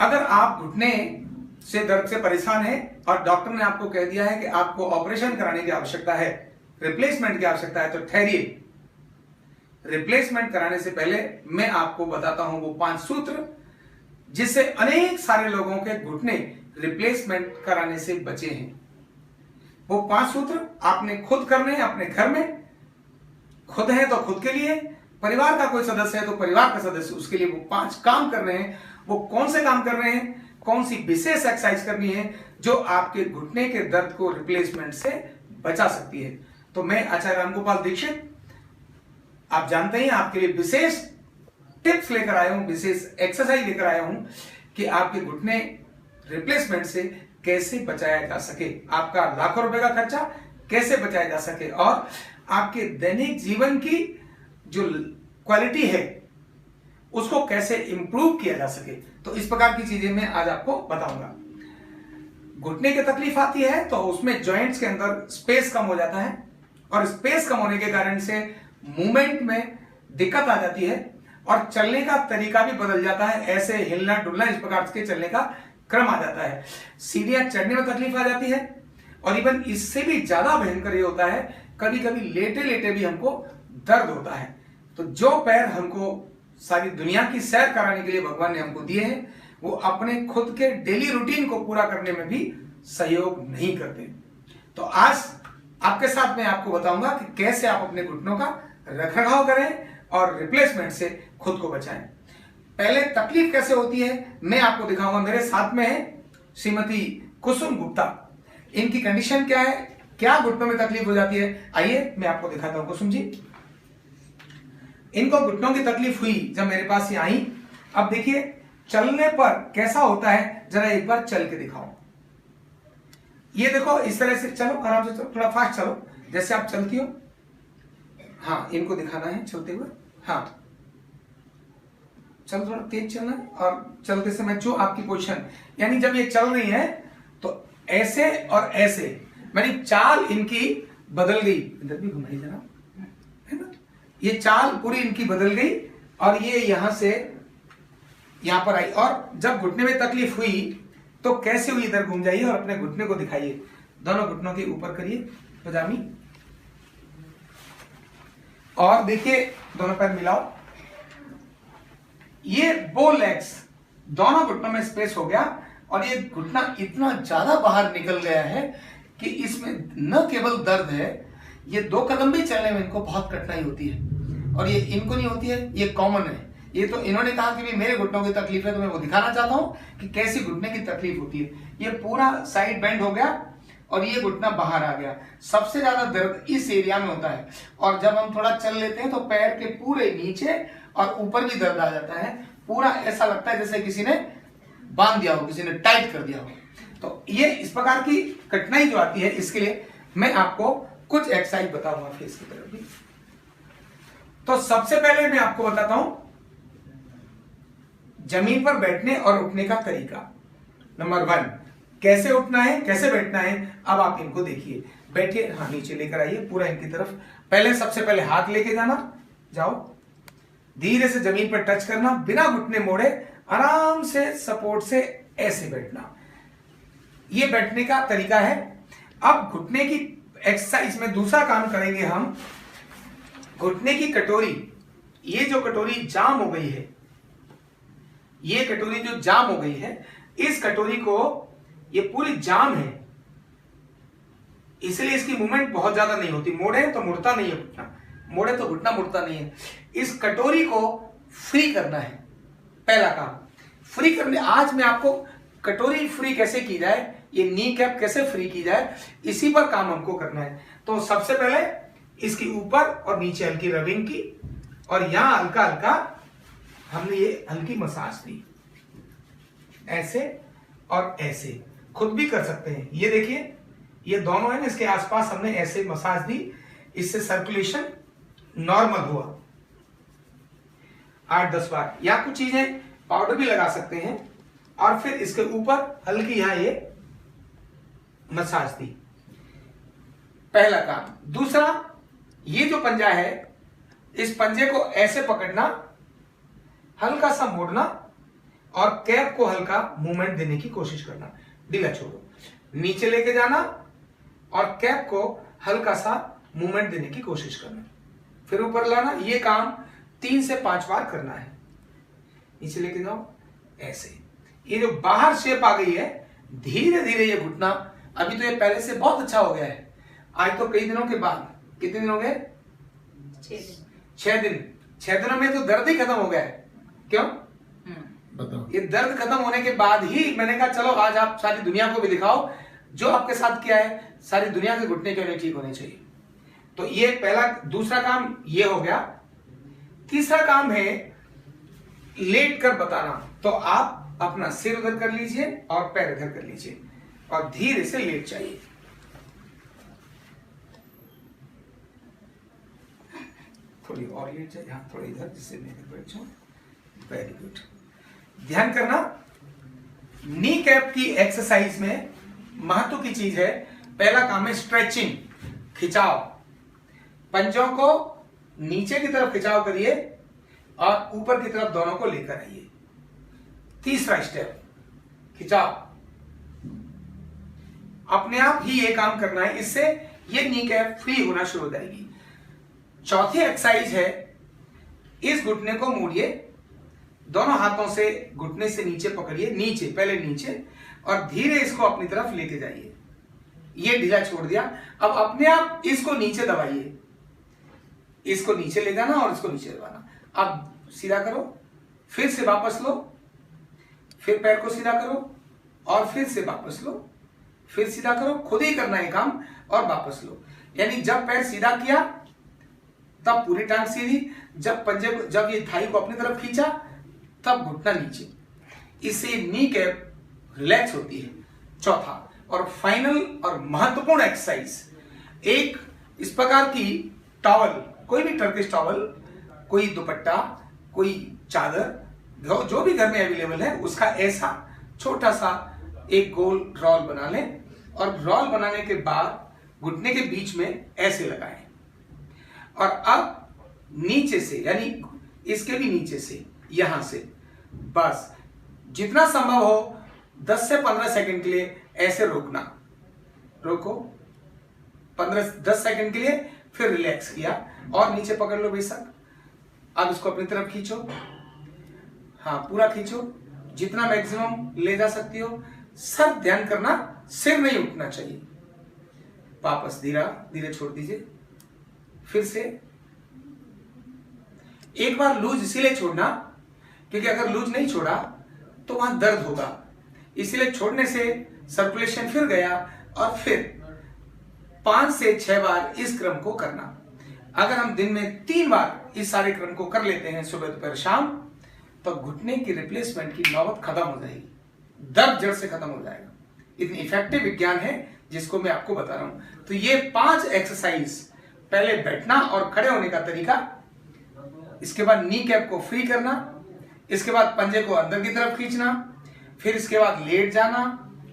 अगर आप घुटने से दर्द से परेशान हैं और डॉक्टर ने आपको कह दिया है कि आपको ऑपरेशन कराने की आवश्यकता है, रिप्लेसमेंट की आवश्यकता है, तो ठहरिए। रिप्लेसमेंट कराने से पहले मैं आपको बताता हूं वो 5 सूत्र जिससे अनेक सारे लोगों के घुटने रिप्लेसमेंट कराने से बचे हैं। वो 5 सूत्र आपने खुद करने हैं अपने घर में। खुद है तो खुद के लिए, परिवार का कोई सदस्य है तो परिवार का सदस्य, उसके लिए वो 5 काम कर रहे हैं। वो कौन से काम कर रहे हैं, कौन सी विशेष एक्सरसाइज करनी है जो आपके घुटने के दर्द को रिप्लेसमेंट से बचा सकती है। तो मैं आचार्य रामगोपाल दीक्षित, आप जानते हैं, आपके लिए विशेष टिप्स लेकर आया हूं, विशेष एक्सरसाइज लेकर आया हूं कि आपके घुटने रिप्लेसमेंट से कैसे बचाया जा सके, आपका लाखों रुपए का खर्चा कैसे बचाया जा सके और आपके दैनिक जीवन की जो क्वालिटी है उसको कैसे इंप्रूव किया जा सके। तो इस प्रकार की चीजें मैं आज आपको बताऊंगा। घुटने की तकलीफ आती है तो उसमें जॉइंट्स के अंदर स्पेस कम हो जाता है और स्पेस कम होने के कारण से मूवमेंट में दिक्कत आ जाती है और चलने का तरीका भी बदल जाता है। ऐसे हिलना डुलना, इस प्रकार के चलने का क्रम आ जाता है। सीढ़ियां चढ़ने में तकलीफ आ जाती है और इवन इससे भी ज्यादा भयंकर ये होता है, कभी कभी लेटे लेटे भी हमको दर्द होता है। तो जो पैर हमको सारी दुनिया की सैर कराने के लिए भगवान ने हमको दिए हैं, वो अपने खुद के डेली रूटीन को पूरा करने में भी सहयोग नहीं करते। तो आज आपके साथ मैं आपको बताऊंगा कि कैसे आप अपने घुटनों का रखरखाव करें और रिप्लेसमेंट से खुद को बचाएं। पहले तकलीफ कैसे होती है मैं आपको दिखाऊंगा। मेरे साथ में है श्रीमती कुसुम गुप्ता। इनकी कंडीशन क्या है, क्या घुटनों में तकलीफ हो जाती है, आइए मैं आपको दिखाता हूं। कुसुम जी, इनको घुटनों की तकलीफ हुई जब मेरे पास ये आई। अब देखिए चलने पर कैसा होता है, जरा एक बार चल के दिखाओ। ये देखो, इस तरह से चलो, आराम से चलो, थोड़ा फास्ट चलो जैसे आप चलती हो। हाँ, इनको दिखाना है चलते हुए। हाँ, चलो, थोड़ा तेज चलना है और चलते समय जो आपकी पोजीशन, यानी जब ये चल रही है तो ऐसे और ऐसे, यानी चाल इनकी बदल गई। इधर भी घुमाई जरा, है ना, ये चाल पूरी इनकी बदल गई और ये यहां से यहां पर आई। और जब घुटने में तकलीफ हुई तो कैसे हुई, इधर घूम जाइए और अपने घुटने को दिखाइए। दोनों घुटनों के ऊपर करिए पजामी और देखिए दोनों पैर मिलाओ। ये बो लेग्स, दोनों घुटनों में स्पेस हो गया और ये घुटना इतना ज्यादा बाहर निकल गया है कि इसमें न केवल दर्द है, ये 2 कदम भी चलने में इनको बहुत कठिनाई होती है। और ये इनको नहीं होती है, ये कॉमन है। ये तो इन्होंने कहा कि भी मेरे घुटनों की तकलीफ है, तो मैं वो दिखाना चाहता हूं कि कैसी घुटने की तकलीफ होती है। ये पूरा साइड बेंड हो गया और ये घुटना बाहर आ गया। सबसे ज्यादा दर्द इस एरिया में होता है और जब हम थोड़ा चल लेते हैं तो पैर के पूरे नीचे और ऊपर भी दर्द आ जाता है। पूरा ऐसा लगता है जैसे किसी ने बांध दिया हो, किसी ने टाइट कर दिया हो। तो ये इस प्रकार की कठिनाई जो आती है, इसके लिए मैं आपको कुछ एक्सरसाइज बताऊंगा फेस की तरफ भी। तो सबसे पहले मैं आपको बताता हूं जमीन पर बैठने और उठने का तरीका। नंबर 1, कैसे उठना है, कैसे बैठना है। अब आप इनको देखिए, बैठिए, हाँ नीचे लेकर आइए पूरा इनकी तरफ। पहले सबसे पहले हाथ लेके जाना, जाओ, धीरे से जमीन पर टच करना, बिना घुटने मोड़े आराम से सपोर्ट से ऐसे बैठना। ये बैठने का तरीका है। अब घुटने की एक्सरसाइज में दूसरा काम करेंगे हम, घुटने की कटोरी। ये जो कटोरी जाम हो गई है, ये कटोरी जो जाम हो गई है, इस कटोरी को, ये पूरी जाम है इसलिए इसकी मूवमेंट बहुत ज्यादा नहीं होती। मोड़े तो मुड़ता नहीं है घुटना, मोड़े तो घुटना मुड़ता नहीं है। इस कटोरी को फ्री करना है, पहला काम फ्री करने। आज मैं आपको कटोरी फ्री कैसे की जाए, ये नी कैप कैसे फ्री की जाए, इसी पर काम हमको करना है। तो सबसे पहले इसकी ऊपर और नीचे हल्की रबिंग की और यहां हल्का हल्का हमने ये हल्की मसाज दी, ऐसे और ऐसे, खुद भी कर सकते हैं। ये देखिए, ये दोनों है ना, इसके आसपास हमने ऐसे मसाज दी, इससे सर्कुलेशन नॉर्मल हुआ। 8-10 बार, या कुछ चीजें पाउडर भी लगा सकते हैं और फिर इसके ऊपर हल्की यहां ये मसाज दी, पहला काम। दूसरा, ये जो पंजा है, इस पंजे को ऐसे पकड़ना, हल्का सा मोड़ना और कैप को हल्का मूवमेंट देने की कोशिश करना। ढीला छोड़ो, नीचे लेके जाना और कैप को हल्का सा मूवमेंट देने की कोशिश करना, फिर ऊपर लाना। ये काम 3 से 5 बार करना है। नीचे लेके जाओ ऐसे। ये जो बाहर शेप आ गई है, धीरे धीरे ये घुटना, अभी तो ये पहले से बहुत अच्छा हो गया है। आज तो कई दिनों के बाद, कितने दिन हो गए? 6 दिन। 6 दिनों में तो दर्द ही खत्म हो गया है। क्यों बताओ? ये दर्द खत्म होने के बाद ही मैंने कहा चलो आज आप सारी दुनिया को भी दिखाओ जो आपके साथ किया है, सारी दुनिया के घुटने क्यों नहीं ठीक होने चाहिए। तो ये पहला, दूसरा काम ये हो गया। तीसरा काम है लेट कर बताना। तो आप अपना सिर उधर कर लीजिए और पैर इधर कर लीजिए और धीरे से लेट जाइए। थोड़ी और लेट जाइए, हाँ थोड़ी इधर, जिससे मैं इधर बैठ जाऊं। Very good. ध्यान करना, नी कैप की एक्सरसाइज में महत्व की चीज है, पहला काम है स्ट्रेचिंग, खिंचाव। पंजों को नीचे की तरफ खिंचाव करिए और ऊपर की तरफ दोनों को लेकर आइए। तीसरा स्टेप खिंचाव। अपने आप ही ये काम करना है, इससे ये नी कैप फ्री होना शुरू हो जाएगी। चौथी एक्सरसाइज है, इस घुटने को मोड़िए, दोनों हाथों से घुटने से नीचे पकड़िए, नीचे, पहले नीचे, और धीरे इसको अपनी तरफ लेके जाइए। ये ढीला छोड़ दिया। अब अपने आप इसको नीचे दबाइए, इसको नीचे ले जाना और इसको नीचे दबाना। अब सीधा करो, फिर से वापस लो, फिर पैर को सीधा करो और फिर से वापस लो, फिर सीधा करो। खुद ही करना है काम और वापस लो। यानी जब पैर सीधा किया तब पूरी टांग सीधी, जब पंजे को, जब ये थाई को अपनी तरफ खींचा तब घुटना नीचे। इससे नी कैप रिलैक्स होती है। चौथा और फाइनल और महत्वपूर्ण एक्सरसाइज, एक इस प्रकार की टॉवल, कोई भी टर्किश टॉवल, कोई दुपट्टा, कोई चादर, जो भी घर में अवेलेबल है, उसका ऐसा छोटा सा एक गोल रॉल बना लें और रॉल बनाने के बाद घुटने के बीच में ऐसे लगाएं और अब नीचे से, यानी इसके भी नीचे से, यहां से बस जितना संभव हो 10 से 15 सेकंड के लिए ऐसे रोकना। रोको 10 सेकंड के लिए, फिर रिलैक्स किया और नीचे पकड़ लो बेशक। अब इसको अपनी तरफ खींचो, हाँ पूरा खींचो, जितना मैक्सिमम ले जा सकती हो। सर ध्यान करना, सिर नहीं उठना चाहिए। वापस धीरे धीरे छोड़ दीजिए। फिर से एक बार लूज इसीलिए छोड़ना क्योंकि अगर लूज नहीं छोड़ा तो वहां दर्द होगा, इसीलिए छोड़ने से सर्कुलेशन फिर गया। और फिर 5 से 6 बार इस क्रम को करना। अगर हम दिन में 3 बार इस सारे क्रम को कर लेते हैं, सुबह दोपहर शाम, तो घुटने की रिप्लेसमेंट की नौबत खत्म हो जाएगी, दर्द जड़ से खत्म हो जाएगा। इतनी इफेक्टिव विज्ञान है जिसको मैं आपको बता रहा हूं। तो ये 5 एक्सरसाइज, पहले बैठना और खड़े होने का तरीका, इसके बाद नी कैप को फ्री करना, इसके बाद पंजे को अंदर की तरफ खींचना, फिर इसके बाद लेट जाना,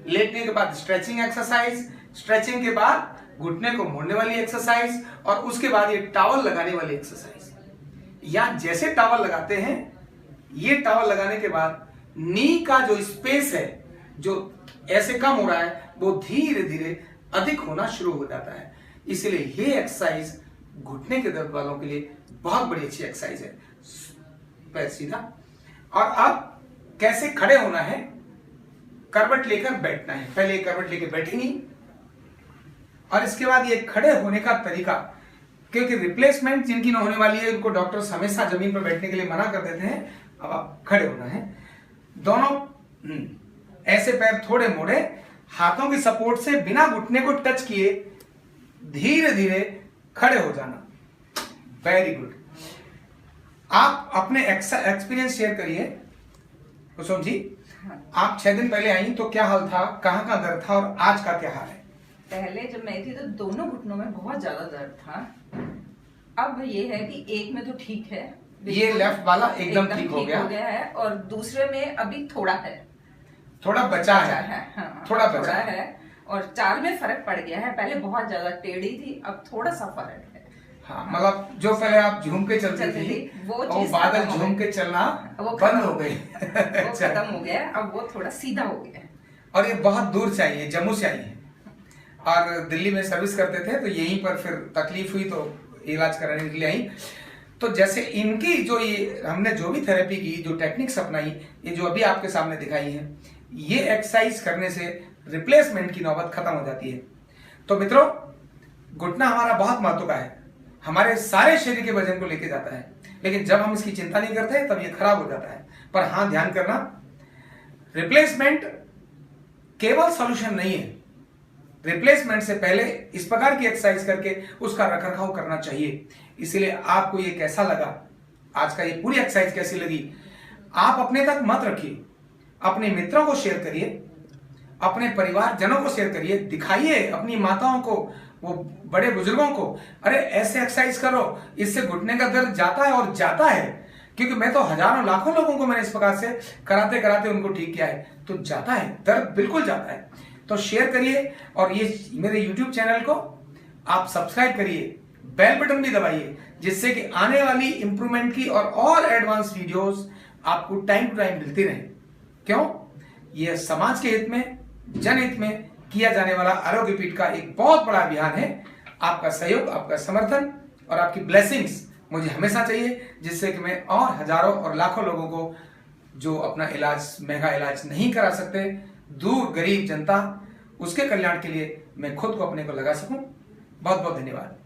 लेटने के बाद स्ट्रेचिंग एक्सरसाइज, स्ट्रेचिंग के बाद घुटने को मोड़ने वाली एक्सरसाइज, और उसके बाद ये टॉवल लगाने वाली एक्सरसाइज। यहां जैसे टॉवल लगाते हैं, ये टॉवल लगाने के बाद नी का जो स्पेस है, जो ऐसे कम हो रहा है, वो धीरे धीरे अधिक होना शुरू हो जाता है। इसलिए ये एक्सरसाइज घुटने के दर्द वालों के लिए बहुत बड़ी अच्छी एक्सरसाइज है। पैर सीधा, और अब कैसे खड़े होना है, करवट लेकर बैठना है। पहले करवट लेकर बैठेंगी और इसके बाद ये खड़े होने का तरीका, क्योंकि रिप्लेसमेंट जिनकी न होने वाली है उनको डॉक्टर्स हमेशा जमीन पर बैठने के लिए मना कर देते हैं। अब आप खड़े होना है, दोनों ऐसे पैर थोड़े मोड़े, हाथों की सपोर्ट से बिना घुटने को टच किए धीरे धीरे खड़े हो जाना। Very good. आप अपने एक्सपीरियंस शेयर करिए कुसुम जी। आप 6 दिन पहले आई तो क्या हाल था, कहाँ का दर्द था और आज का क्या हाल है? पहले जब मैं थी तो दोनों घुटनों में बहुत ज्यादा दर्द था। अब ये है कि एक में तो ठीक है, ये लेफ्ट वाला एकदम ठीक हो गया है, और दूसरे में अभी थोड़ा है, थोड़ा बचा है, हाँ, थोड़ा बचा है, और चाल में फर्क पड़ गया है। पहले बहुत ज्यादा टेढ़ी थी, अब थोड़ा सा फर्क है। हाँ, मतलब जो पहले आप झूम के चलती थी वो और चीज बादल खत्म हो झूम गई। के चलना वो बंद हो गई। वो खत्म हो गया है, अब वो थोड़ा सीधा हो गया है। और ये बहुत दूर चाहिए, जम्मू चाहिए। और दिल्ली में सर्विस करते थे तो यहीं पर फिर तकलीफ हुई तो इलाज कराने के लिए आई। तो जैसे इनकी जो ये हमने जो भी थेरेपी की, जो टेक्निक्स अपनाई, ये जो अभी आपके सामने दिखाई है, ये एक्सरसाइज करने से रिप्लेसमेंट की नौबत खत्म हो जाती है। तो मित्रों, घुटना हमारा बहुत महत्व का है, हमारे सारे शरीर के वजन को लेके जाता है, लेकिन जब हम इसकी चिंता नहीं करते तब ये खराब हो जाता है। पर हाँ, ध्यान करना, रिप्लेसमेंट केवल सॉल्यूशन नहीं है। रिप्लेसमेंट से पहले इस प्रकार की एक्सरसाइज करके उसका रखरखाव करना चाहिए। इसीलिए आपको ये कैसा लगा, आज का ये पूरी एक्सरसाइज कैसी लगी, आप अपने तक मत रखिए, अपने मित्रों को शेयर करिए, अपने परिवारजनों को शेयर करिए, दिखाइए अपनी माताओं को, वो बड़े बुजुर्गों को, अरे ऐसे एक्सरसाइज करो, इससे घुटने का दर्द जाता है और जाता है। क्योंकि मैं तो हजारों लाखों लोगों को मैंने इस प्रकार से कराते कराते उनको ठीक किया है, तो जाता है, दर्द बिल्कुल जाता है। तो शेयर करिए और ये मेरे YouTube चैनल को आप सब्सक्राइब करिए, बेल बटन भी दबाइए, जिससे कि आने वाली इंप्रूवमेंट की और एडवांस वीडियोस आपको टाइम टू टाइम मिलती रहे। क्यों? यह समाज के हित में, जनहित में किया जाने वाला आरोग्य पीठ का एक बहुत बड़ा अभियान है। आपका सहयोग, आपका समर्थन और आपकी ब्लेसिंग्स मुझे हमेशा चाहिए, जिससे कि मैं और हजारों और लाखों लोगों को जो अपना इलाज, महंगा इलाज नहीं करा सकते, दूर गरीब जनता, उसके कल्याण के लिए मैं खुद को अपने को लगा सकूं। बहुत बहुत धन्यवाद।